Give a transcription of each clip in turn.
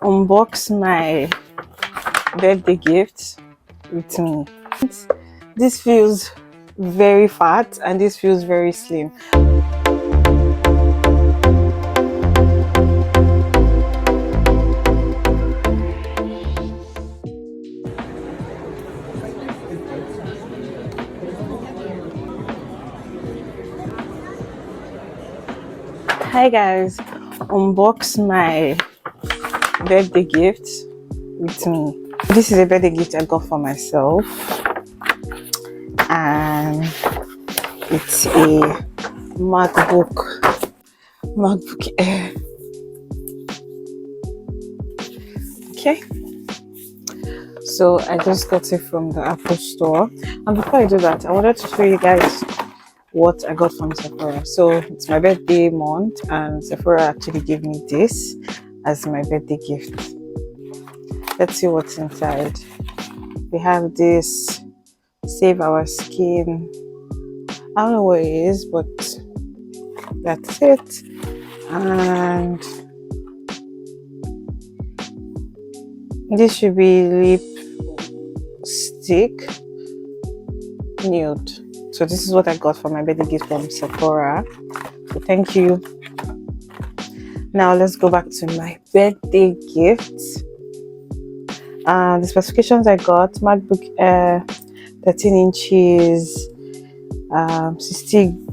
Unbox my birthday gift with me. This feels very fat and this feels very slim. Hi guys, unbox my birthday gift with me. This is a birthday gift I got for myself and it's a MacBook Air. Okay, so I just got it from the Apple store, and before I do that I wanted to show you guys what I got from Sephora. So it's my birthday month and Sephora actually gave me this as my birthday gift. Let's see what's inside. We have this Save Our Skin. I don't know what it is, but that's it. And this should be lip stick nude. So this is what I got for my birthday gift from Sephora. So thank you. Now let's go back to my birthday gift. The specifications I got: MacBook Air, 13 inches, 16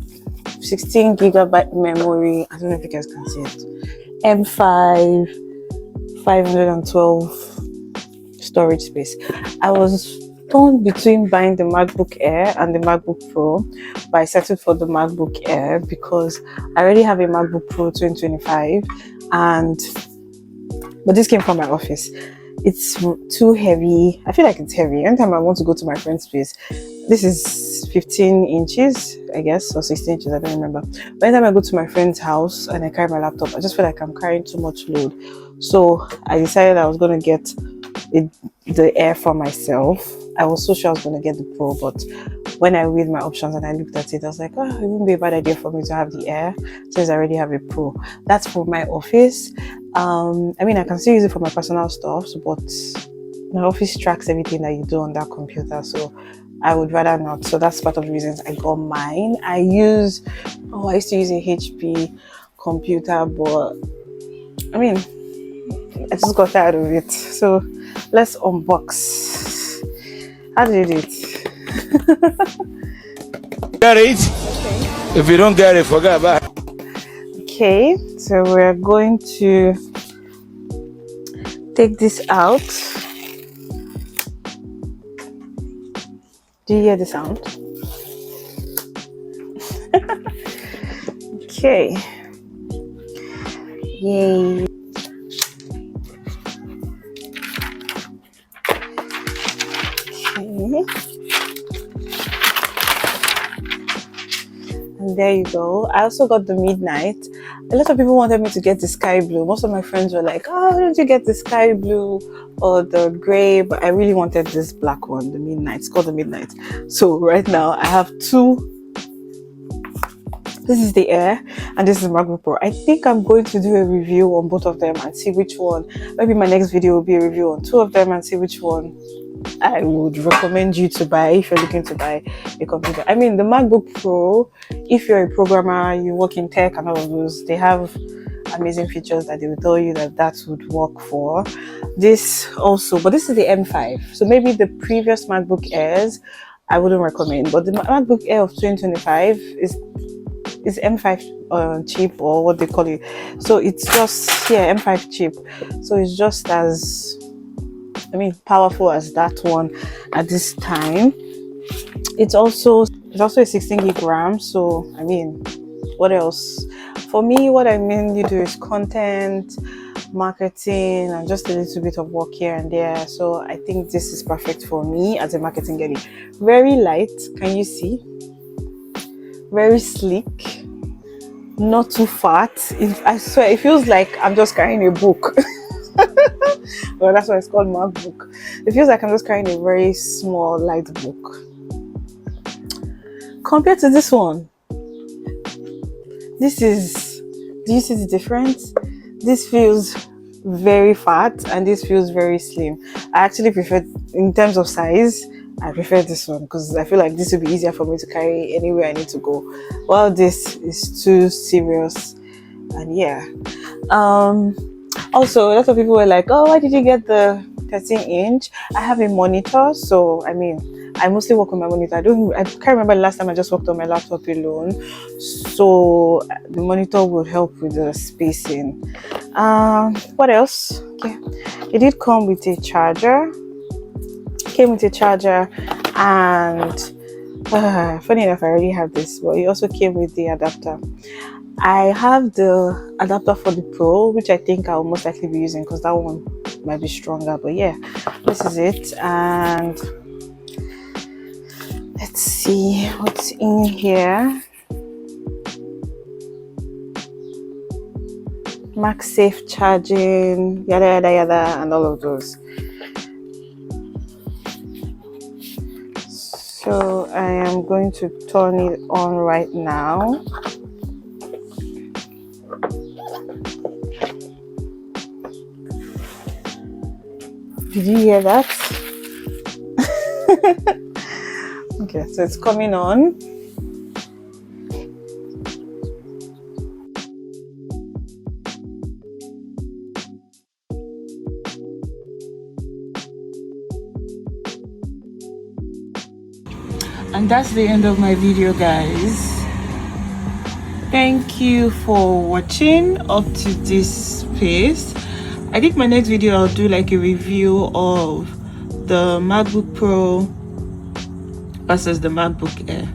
gigabyte memory. I don't know if you guys can see it. M5, 512 storage space. I was torn between buying the MacBook Air and the MacBook Pro, but I settled for the MacBook Air because I already have a MacBook Pro 2025, but this came from my office. It's too heavy. I feel like it's heavy. Anytime I want to go to my friend's place, this is 15 inches, I guess, or 16 inches, I don't remember. But anytime I go to my friend's house and I carry my laptop, I just feel like I'm carrying too much load. So I decided I was going to get the Air for myself. I was so sure I was going to get the Pro, but when I weighed my options and I looked at it, I was like, oh, it wouldn't be a bad idea for me to have the Air since I already have a Pro. That's for my office. I mean, I can still use it for my personal stuff, but my office tracks everything that you do on that computer, so I would rather not. So that's part of the reasons I got mine. I used to use a HP computer, but I mean, I just got tired of it. So let's unbox. How do you do it? Get it? Okay. If you don't get it, forget about it. Okay, so we're going to take this out. Do you hear the sound? Okay. Yay. Okay. And there you go. I also got the midnight. A lot of people wanted me to get the sky blue. Most of my friends were like, oh, why don't you get the sky blue or the gray? But I really wanted this black one, the midnight. It's called the midnight. So right now I have two. This is the Air and this is MacBook Pro. I think I'm going to do a review on both of them and see which one. Maybe my next video will be a review on two of them and see which one I would recommend you to buy if you're looking to buy a computer. I mean, the MacBook Pro, if you're a programmer, you work in tech and all of those, they have amazing features that they will tell you that would work for. This also, but this is the M5. So maybe the previous MacBook Airs, I wouldn't recommend. But the MacBook Air of 2025 is M5 chip, or what they call it. So it's just, M5 chip. So it's just as powerful as that one at this time. It's also a 16 gig RAM. So I mean, what else? For me, what I mainly do is content marketing and just a little bit of work here and there. So I think this is perfect for me as a marketing girl. Very light, can you see? Very sleek, not too fat. I swear it feels like I'm just carrying a book. Well, that's why it's called MacBook. It feels like I'm just carrying a very small light book compared to this one. Do you see the difference? This feels very fat, and this feels very slim. I actually prefer, in terms of size, I prefer this one because I feel like this will be easier for me to carry anywhere I need to go, while this is too serious. And yeah, also a lot of people were like, oh, why did you get the 13-inch? I have a monitor, so I mean, I mostly work on my monitor. I can't remember the last time I just worked on my laptop alone, so the monitor would help with the spacing. What else? Okay, it did come with a charger. And funny enough, I already have this, but it also came with the adapter. I have the adapter for the Pro, which I think I'll most likely be using because that one might be stronger. But yeah, this is it. And let's see what's in here. MagSafe charging, yada yada yada, and all of those. So I am going to turn it on right now. Did you hear that? Okay, so it's coming on. And that's the end of my video, guys. Thank you for watching up to this space. I think my next video I'll do like a review of the MacBook Pro versus the MacBook Air.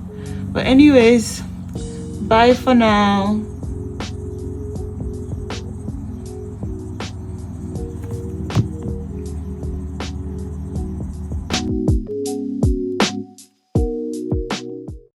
But anyways, bye for now.